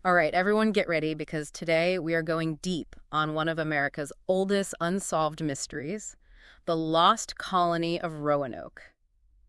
All right, everyone get ready because today we are going deep on one of America's oldest unsolved mysteries, the Lost Colony of Roanoke.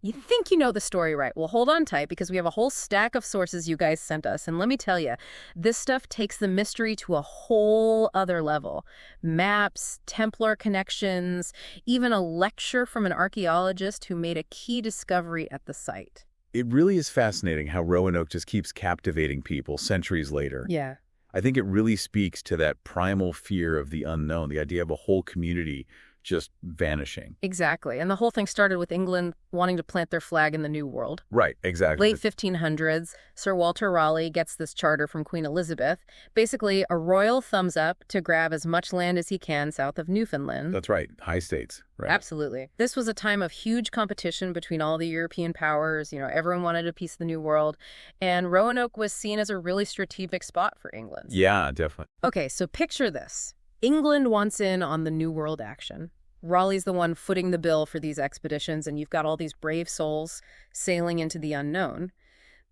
You think you know the story, right? Well, hold on tight because we have a whole stack of sources you guys sent us. And let me tell you, this stuff takes the mystery to a whole other level. Maps, Templar connections, even a lecture from an archaeologist who made a key discovery at the site. It really is fascinating how Roanoke just keeps captivating people centuries later. Yeah. I think it really speaks to that primal fear of the unknown, the idea of a whole community just vanishing. Exactly. And the whole thing started with England wanting to plant their flag in the New World. Right, exactly. Late 1500s, Sir Walter Raleigh gets this charter from Queen Elizabeth, basically a royal thumbs up to grab as much land as he can south of Newfoundland. That's right, high states. Right. Absolutely. This was a time of huge competition between all the European powers. Everyone wanted a piece of the New World, and Roanoke was seen as a really strategic spot for England. Yeah, definitely. Okay, so picture this. England wants in on the New World action. Raleigh's the one footing the bill for these expeditions, and you've got all these brave souls sailing into the unknown.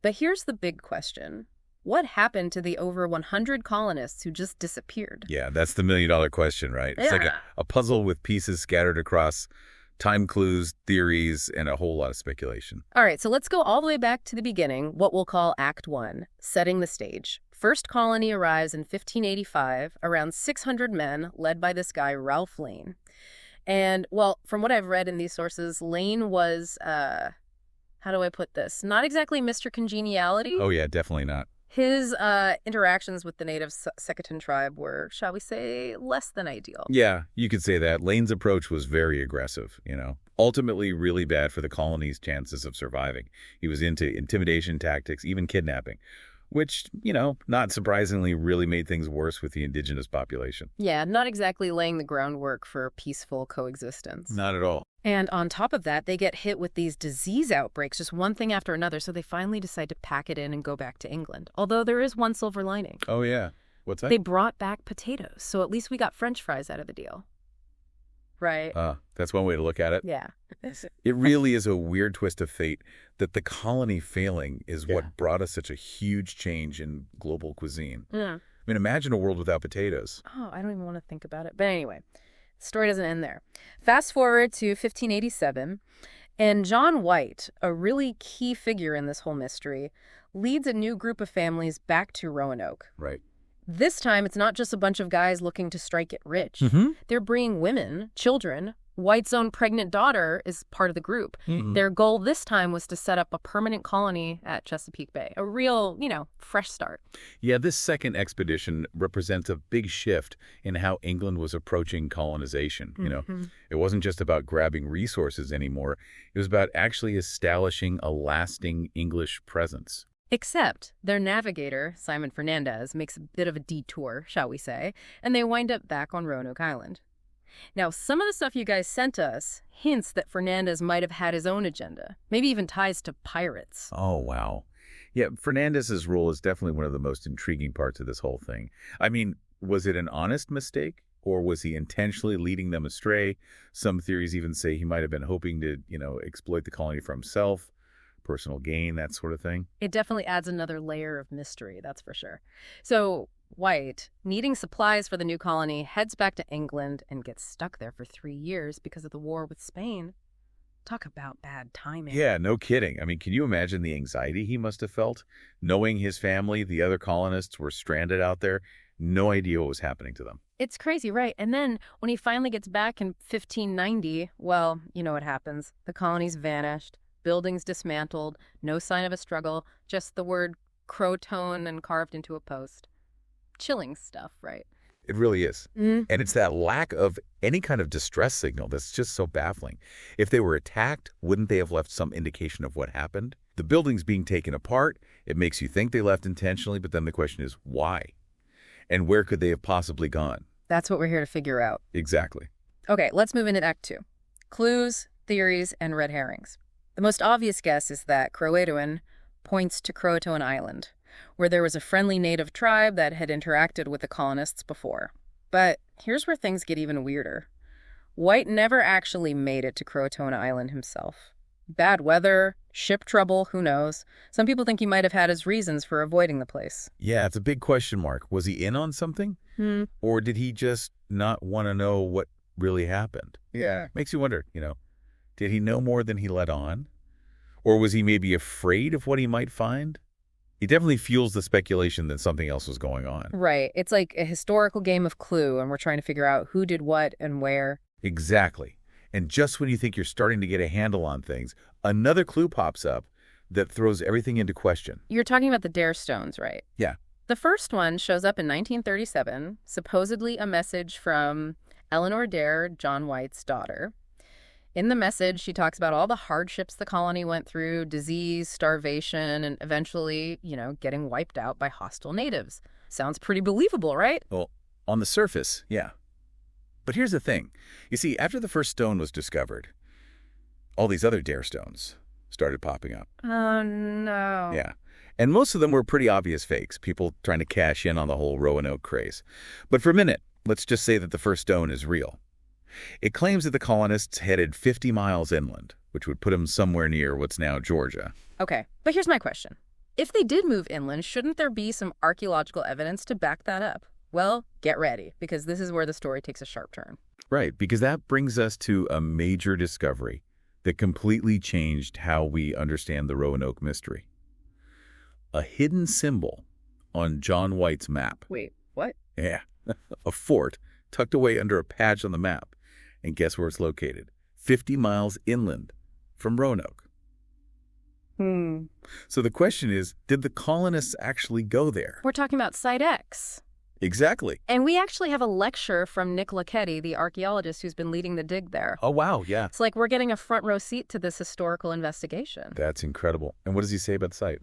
But here's the big question. What happened to the over 100 colonists who just disappeared? Yeah, that's the million-dollar question, right? It's like a puzzle with pieces scattered across time clues, theories, and a whole lot of speculation. All right, so let's go all the way back to the beginning, what we'll call Act 1, setting the stage. First colony arrives in 1585, around 600 men, led by this guy, Ralph Lane. And, well, from what I've read in these sources, Lane was, how do I put this? Not exactly Mr. Congeniality. Oh, yeah, definitely not. His interactions with the native Secotine tribe were, shall we say, less than ideal. Yeah, you could say that. Lane's approach was very aggressive, Ultimately really bad for the colony's chances of surviving. He was into intimidation tactics, even kidnapping, which, not surprisingly really made things worse with the indigenous population. Yeah, not exactly laying the groundwork for peaceful coexistence. Not at all. And on top of that, they get hit with these disease outbreaks, just one thing after another, so they finally decide to pack it in and go back to England. Although there is one silver lining. Oh, yeah. What's that? They brought back potatoes, so at least we got French fries out of the deal. Right? That's one way to look at it. Yeah. It really is a weird twist of fate that the colony failing is what brought us such a huge change in global cuisine. Yeah. I mean, imagine a world without potatoes. Oh, I don't even want to think about it. But anyway, the story doesn't end there. Fast forward to 1587, and John White, a really key figure in this whole mystery, leads a new group of families back to Roanoke. Right. This time, it's not just a bunch of guys looking to strike it rich. They're bringing women, children. White's own pregnant daughter is part of the group. Their goal this time was to set up a permanent colony at Chesapeake Bay. A real, fresh start. Yeah, this second expedition represents a big shift in how England was approaching colonization. It wasn't just about grabbing resources anymore. It was about actually establishing a lasting English presence. Except their navigator, Simon Fernandez, makes a bit of a detour, shall we say, and they wind up back on Roanoke Island. Now, some of the stuff you guys sent us hints that Fernandez might have had his own agenda, maybe even ties to pirates. Oh, wow. Yeah, Fernandez's role is definitely one of the most intriguing parts of this whole thing. I mean, was it an honest mistake, or was he intentionally leading them astray? Some theories even say he might have been hoping to, exploit the colony for himself. Personal gain, that sort of thing. It definitely adds another layer of mystery, that's for sure. So White, needing supplies for the new colony, heads back to England and gets stuck there for 3 years because of the war with Spain. Talk about bad timing. Yeah, no kidding. I mean, can you imagine the anxiety he must have felt, knowing his family, the other colonists, were stranded out there, no idea what was happening to them? It's crazy, right? And then when he finally gets back in 1590, well, you know what happens. The colony's vanished. Buildings dismantled, no sign of a struggle, just the word Croatoan and carved into a post. Chilling stuff, right? It really is. And it's that lack of any kind of distress signal that's just so baffling. If they were attacked, wouldn't they have left some indication of what happened? The building's being taken apart. It makes you think they left intentionally, but then the question is why? And where could they have possibly gone? That's what we're here to figure out. Exactly. Okay, let's move into Act 2. Clues, theories, and red herrings. The most obvious guess is that Croatoan points to Croatoan Island, where there was a friendly native tribe that had interacted with the colonists before. But here's where things get even weirder. White never actually made it to Croatoan Island himself. Bad weather, ship trouble, who knows? Some people think he might have had his reasons for avoiding the place. Yeah, it's a big question mark. Was he in on something? Or did he just not want to know what really happened? Yeah. Makes you wonder, did he know more than he let on? Or was he maybe afraid of what he might find? He definitely fuels the speculation that something else was going on. Right. It's like a historical game of Clue, and we're trying to figure out who did what and where. Exactly. And just when you think you're starting to get a handle on things, another clue pops up that throws everything into question. You're talking about the Dare Stones, right? Yeah. The first one shows up in 1937, supposedly a message from Eleanor Dare, John White's daughter. In the message, she talks about all the hardships the colony went through, disease, starvation, and eventually, getting wiped out by hostile natives. Sounds pretty believable, right? Well, on the surface, yeah. But here's the thing. You see, after the first stone was discovered, all these other Dare stones started popping up. Oh, no. Yeah. And most of them were pretty obvious fakes, people trying to cash in on the whole Roanoke craze. But for a minute, let's just say that the first stone is real. It claims that the colonists headed 50 miles inland, which would put them somewhere near what's now Georgia. Okay, but here's my question. If they did move inland, shouldn't there be some archaeological evidence to back that up? Well, get ready, because this is where the story takes a sharp turn. Right, because that brings us to a major discovery that completely changed how we understand the Roanoke mystery. A hidden symbol on John White's map. Wait, what? Yeah, a fort tucked away under a patch on the map. And guess where it's located? 50 miles inland from Roanoke. So the question is, did the colonists actually go there? We're talking about Site X. Exactly. And we actually have a lecture from Nick Lacchetti, the archaeologist who's been leading the dig there. Oh, wow, yeah. It's like we're getting a front row seat to this historical investigation. That's incredible. And what does he say about the site?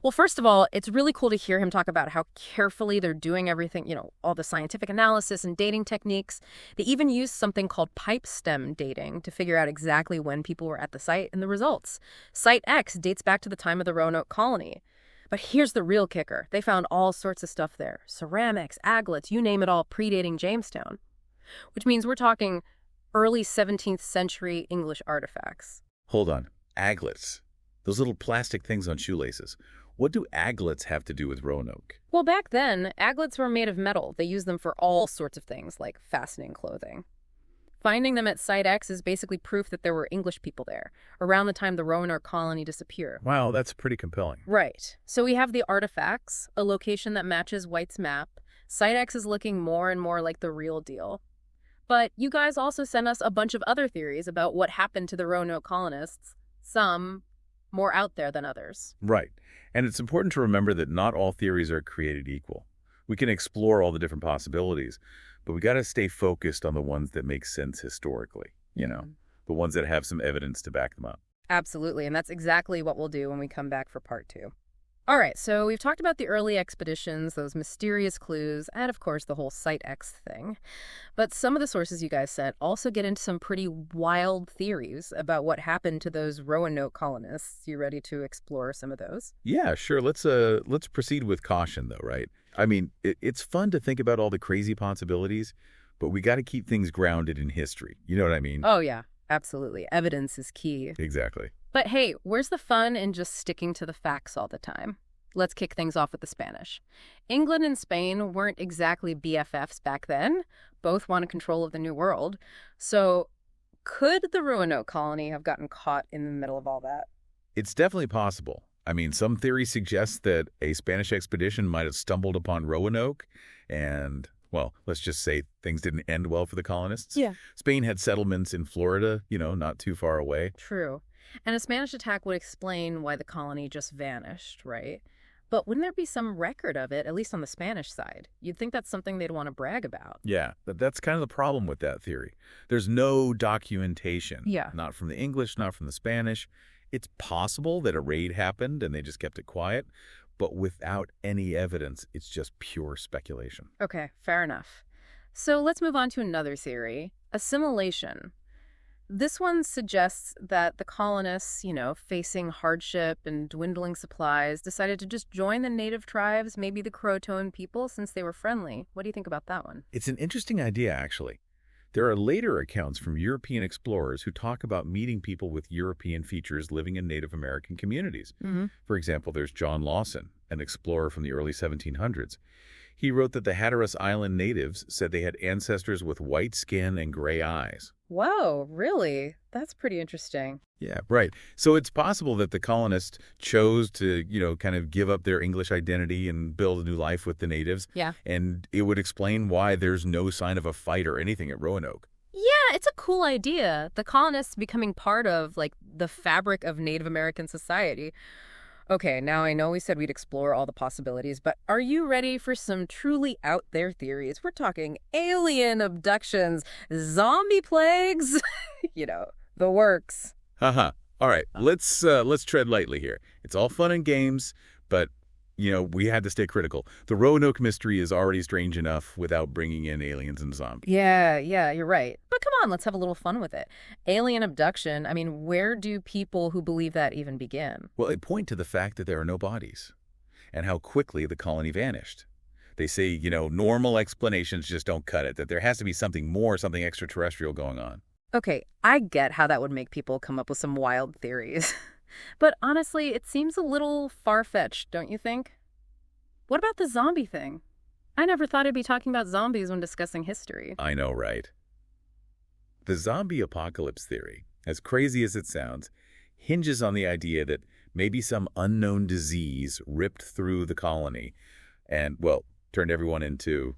Well, first of all, it's really cool to hear him talk about how carefully they're doing everything, all the scientific analysis and dating techniques. They even use something called pipe stem dating to figure out exactly when people were at the site and the results. Site X dates back to the time of the Roanoke colony. But here's the real kicker. They found all sorts of stuff there. Ceramics, agates, you name it all, predating Jamestown. Which means we're talking early 17th century English artifacts. Hold on. Agates. Those little plastic things on shoelaces. What do agates have to do with Roanoke? Well, back then, agates were made of metal. They used them for all sorts of things, like fastening clothing. Finding them at Site X is basically proof that there were English people there, around the time the Roanoke colony disappeared. Wow, that's pretty compelling. Right. So we have the artifacts, a location that matches White's map. Site X is looking more and more like the real deal. But you guys also sent us a bunch of other theories about what happened to the Roanoke colonists, some more out there than others. Right. And it's important to remember that not all theories are created equal. We can explore all the different possibilities, but we got to stay focused on the ones that make sense historically, the ones that have some evidence to back them up. Absolutely, and that's exactly what we'll do when we come back for part 2. All right, so we've talked about the early expeditions, those mysterious clues, and of course the whole Site X thing. But some of the sources you guys sent also get into some pretty wild theories about what happened to those Roanoke colonists. You ready to explore some of those? Yeah, sure. Let's proceed with caution, though, right? I mean, it's fun to think about all the crazy possibilities, but we got to keep things grounded in history. You know what I mean? Oh, yeah, absolutely. Evidence is key. Exactly. But hey, where's the fun in just sticking to the facts all the time? Let's kick things off with the Spanish. England and Spain weren't exactly BFFs back then. Both wanted control of the New World. So could the Roanoke colony have gotten caught in the middle of all that? It's definitely possible. I mean, some theories suggest that a Spanish expedition might have stumbled upon Roanoke and, well, let's just say things didn't end well for the colonists. Yeah. Spain had settlements in Florida, not too far away. True. And a Spanish attack would explain why the colony just vanished, right? But wouldn't there be some record of it, at least on the Spanish side? You'd think that's something they'd want to brag about. Yeah, but that's kind of the problem with that theory. There's no documentation. Yeah. Not from the English, not from the Spanish. It's possible that a raid happened and they just kept it quiet, but without any evidence, it's just pure speculation. Okay, fair enough. So let's move on to another theory, assimilation. This one suggests that the colonists, facing hardship and dwindling supplies, decided to just join the native tribes, maybe the Croatoan people, since they were friendly. What do you think about that one? It's an interesting idea, actually. There are later accounts from European explorers who talk about meeting people with European features living in Native American communities. Hmm. For example, there's John Lawson, an explorer from the early 1700s. He wrote that the Hatteras Island natives said they had ancestors with white skin and gray eyes. Whoa, really? That's pretty interesting. Yeah, right. So it's possible that the colonists chose to, kind of give up their English identity and build a new life with the natives. Yeah. And it would explain why there's no sign of a fight or anything at Roanoke. Yeah, it's a cool idea. The colonists becoming part of, like, the fabric of Native American society. Okay, now I know we said we'd explore all the possibilities, but are you ready for some truly out there theories? We're talking alien abductions, zombie plagues, the works. Haha. All right, let's tread lightly here. It's all fun and games, but we had to stay critical. The Roanoke mystery is already strange enough without bringing in aliens and zombies. Yeah, you're right. But come on, let's have a little fun with it. Alien abduction, I mean, where do people who believe that even begin? Well, it points to the fact that there are no bodies and how quickly the colony vanished. They say, normal explanations just don't cut it, that there has to be something more, something extraterrestrial going on. Okay, I get how that would make people come up with some wild theories. But honestly, it seems a little far-fetched, don't you think? What about the zombie thing? I never thought I'd be talking about zombies when discussing history. I know, right? The zombie apocalypse theory, as crazy as it sounds, hinges on the idea that maybe some unknown disease ripped through the colony and, well, turned everyone into,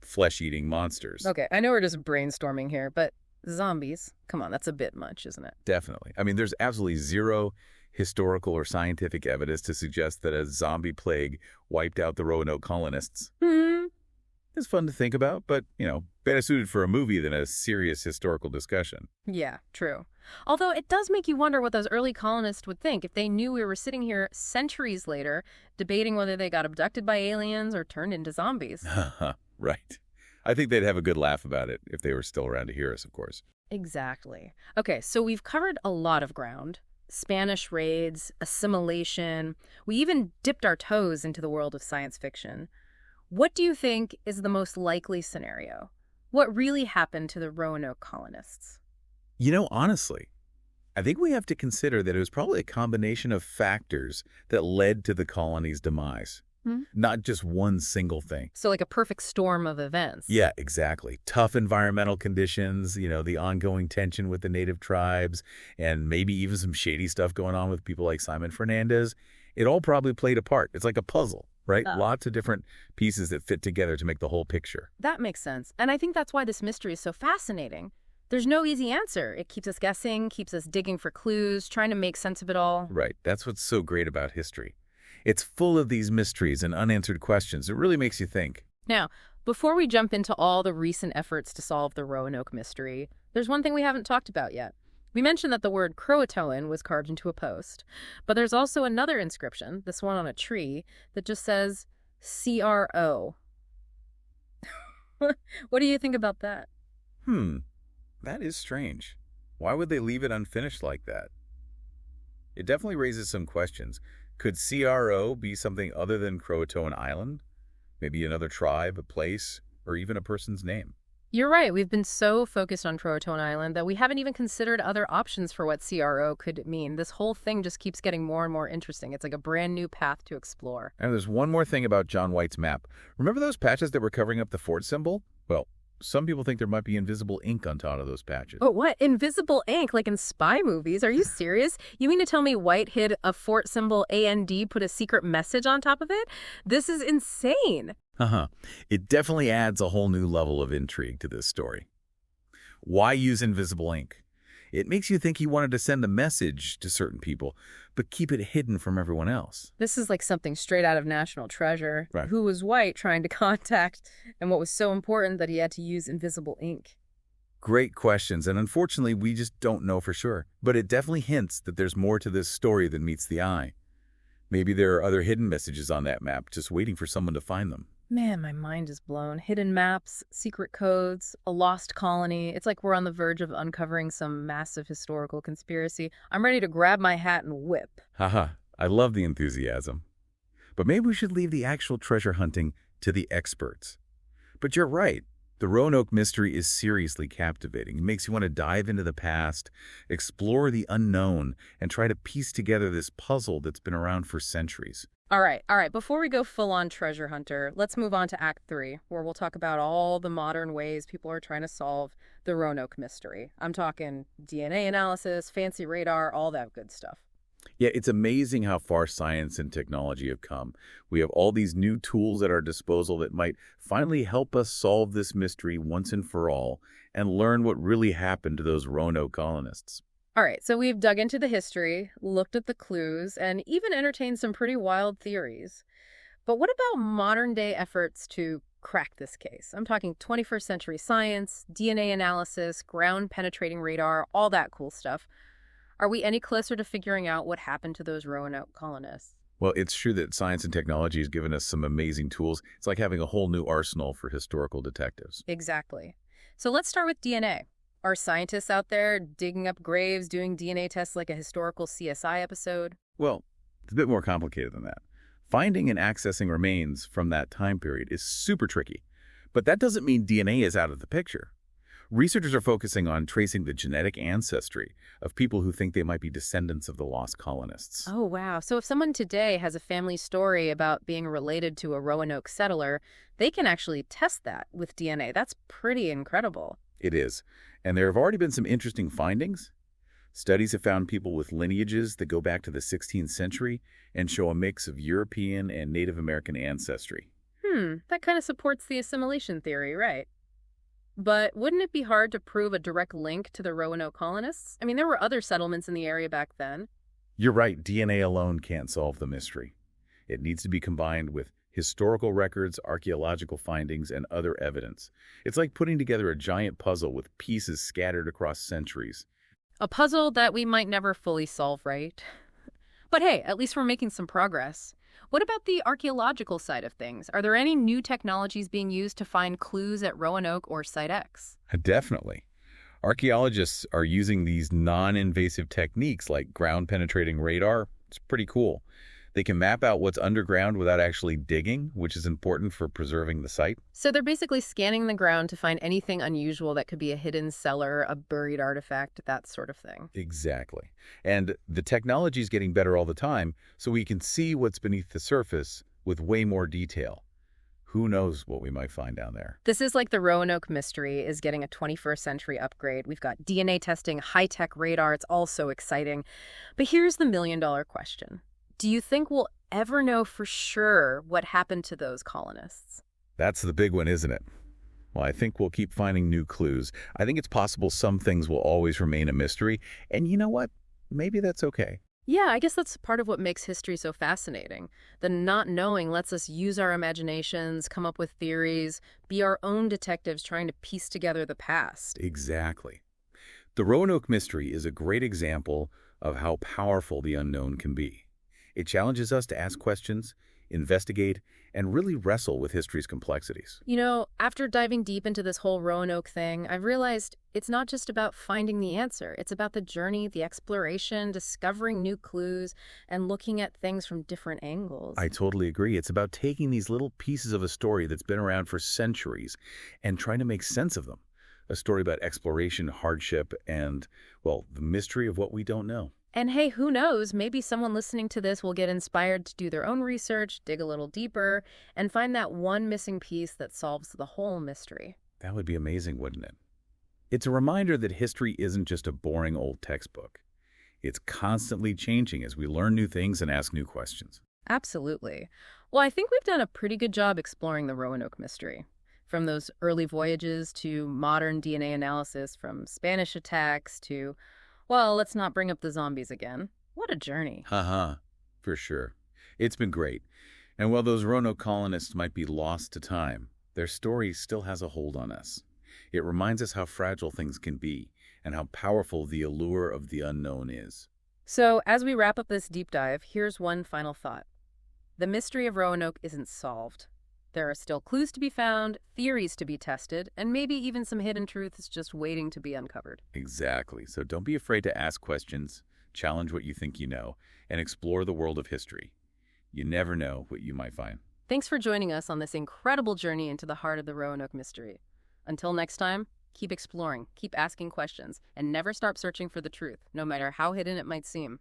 flesh-eating monsters. Okay, I know we're just brainstorming here, but zombies? Come on, that's a bit much, isn't it? Definitely. I mean, there's absolutely zero historical or scientific evidence to suggest that a zombie plague wiped out the Roanoke colonists. It's fun to think about, but, better suited for a movie than a serious historical discussion. Yeah, true. Although it does make you wonder what those early colonists would think if they knew we were sitting here centuries later debating whether they got abducted by aliens or turned into zombies. Right. I think they'd have a good laugh about it if they were still around to hear us, of course. Exactly. Okay, so we've covered a lot of ground. Spanish raids, assimilation. We even dipped our toes into the world of science fiction. What do you think is the most likely scenario? What really happened to the Roanoke colonists? Honestly, I think we have to consider that it was probably a combination of factors that led to the colony's demise. Not just one single thing. So like a perfect storm of events. Yeah, exactly. Tough environmental conditions, the ongoing tension with the native tribes, and maybe even some shady stuff going on with people like Simon Fernandez. It all probably played a part. It's like a puzzle, right? Lots of different pieces that fit together to make the whole picture. That makes sense. And I think that's why this mystery is so fascinating. There's no easy answer. It keeps us guessing, keeps us digging for clues, trying to make sense of it all. Right. That's what's so great about history. It's full of these mysteries and unanswered questions. It really makes you think. Now, before we jump into all the recent efforts to solve the Roanoke mystery, there's one thing we haven't talked about yet. We mentioned that the word Croatoan was carved into a post, but there's also another inscription, this one on a tree, that just says CRO. What do you think about that? That is strange. Why would they leave it unfinished like that? It definitely raises some questions. Could CRO be something other than Croatoan Island? Maybe another tribe, a place, or even a person's name? You're right. We've been so focused on Croatoan Island that we haven't even considered other options for what CRO could mean. This whole thing just keeps getting more and more interesting. It's like a brand new path to explore. And there's one more thing about John White's map. Remember those patches that were covering up the fort symbol? Well, some people think there might be invisible ink on top of those patches. Oh, what? Invisible ink? Like in spy movies? Are you serious? You mean to tell me White hid a fort symbol AND, put a secret message on top of it? This is insane. It definitely adds a whole new level of intrigue to this story. Why use invisible ink? It makes you think he wanted to send a message to certain people, but keep it hidden from everyone else. This is like something straight out of National Treasure. Right. Who was White trying to contact, and what was so important that he had to use invisible ink? Great questions, and unfortunately, we just don't know for sure. But it definitely hints that there's more to this story than meets the eye. Maybe there are other hidden messages on that map, just waiting for someone to find them. Man, my mind is blown. Hidden maps, secret codes, a lost colony. It's like we're on the verge of uncovering some massive historical conspiracy. I'm ready to grab my hat and whip. I love the enthusiasm. But maybe we should leave the actual treasure hunting to the experts. But you're right. The Roanoke mystery is seriously captivating. It makes you want to dive into the past, explore the unknown, and try to piece together this puzzle that's been around for centuries. All right. Before we go full-on treasure hunter, let's move on to Act 3, where we'll talk about all the modern ways people are trying to solve the Roanoke mystery. I'm talking DNA analysis, fancy radar, all that good stuff. Yeah, it's amazing how far science and technology have come. We have all these new tools at our disposal that might finally help us solve this mystery once and for all and learn what really happened to those Roanoke colonists. All right, so we've dug into the history, looked at the clues, and even entertained some pretty wild theories. But what about modern-day efforts to crack this case? I'm talking 21st century science, DNA analysis, ground-penetrating radar, all that cool stuff. Are we any closer to figuring out what happened to those Roanoke colonists? Well, it's true that science and technology has given us some amazing tools. It's like having a whole new arsenal for historical detectives. Exactly. So let's start with DNA. Are scientists out there digging up graves, doing DNA tests like a historical CSI episode? Well, it's a bit more complicated than that. Finding and accessing remains from that time period is super tricky. But that doesn't mean DNA is out of the picture. Researchers are focusing on tracing the genetic ancestry of people who think they might be descendants of the lost colonists. Oh, wow. So if someone today has a family story about being related to a Roanoke settler, they can actually test that with DNA. That's pretty incredible. It is. And there have already been some interesting findings. Studies have found people with lineages that go back to the 16th century and show a mix of European and Native American ancestry. That kind of supports the assimilation theory, right? But wouldn't it be hard to prove a direct link to the Roanoke colonists? I mean, there were other settlements in the area back then. You're right, DNA alone can't solve the mystery. It needs to be combined with historical records, archaeological findings, and other evidence. It's like putting together a giant puzzle with pieces scattered across centuries. A puzzle that we might never fully solve, right? But hey, at least we're making some progress. What about the archaeological side of things? Are there any new technologies being used to find clues at Roanoke or Site X? Definitely. Archaeologists are using these non-invasive techniques like ground-penetrating radar. It's pretty cool. They can map out what's underground without actually digging, which is important for preserving the site. So they're basically scanning the ground to find anything unusual that could be a hidden cellar, a buried artifact, that sort of thing. Exactly. And the technology is getting better all the time, so we can see what's beneath the surface with way more detail. Who knows what we might find down there? This is like the Roanoke mystery is getting a 21st century upgrade. We've got DNA testing, high-tech radar. It's all so exciting. But here's the million-dollar question. Do you think we'll ever know for sure what happened to those colonists? That's the big one, isn't it? Well, I think we'll keep finding new clues. I think it's possible some things will always remain a mystery. And you know what? Maybe that's okay. Yeah, I guess that's part of what makes history so fascinating. The not knowing lets us use our imaginations, come up with theories, be our own detectives trying to piece together the past. Exactly. The Roanoke mystery is a great example of how powerful the unknown can be. It challenges us to ask questions, investigate, and really wrestle with history's complexities. You know, after diving deep into this whole Roanoke thing, I've realized it's not just about finding the answer. It's about the journey, the exploration, discovering new clues, and looking at things from different angles. I totally agree. It's about taking these little pieces of a story that's been around for centuries and trying to make sense of them. A story about exploration, hardship, and, well, the mystery of what we don't know. And hey, who knows, maybe someone listening to this will get inspired to do their own research, dig a little deeper, and find that one missing piece that solves the whole mystery. That would be amazing, wouldn't it? It's a reminder that history isn't just a boring old textbook. It's constantly changing as we learn new things and ask new questions. Absolutely. Well, I think we've done a pretty good job exploring the Roanoke mystery. From those early voyages to modern DNA analysis, from Spanish attacks to, well, let's not bring up the zombies again. What a journey. Haha, for sure. It's been great. And while those Roanoke colonists might be lost to time, their story still has a hold on us. It reminds us how fragile things can be and how powerful the allure of the unknown is. So, as we wrap up this deep dive, here's one final thought. The mystery of Roanoke isn't solved. There are still clues to be found, theories to be tested, and maybe even some hidden truths just waiting to be uncovered. Exactly. So don't be afraid to ask questions, challenge what you think you know, and explore the world of history. You never know what you might find. Thanks for joining us on this incredible journey into the heart of the Roanoke mystery. Until next time, keep exploring, keep asking questions, and never stop searching for the truth, no matter how hidden it might seem.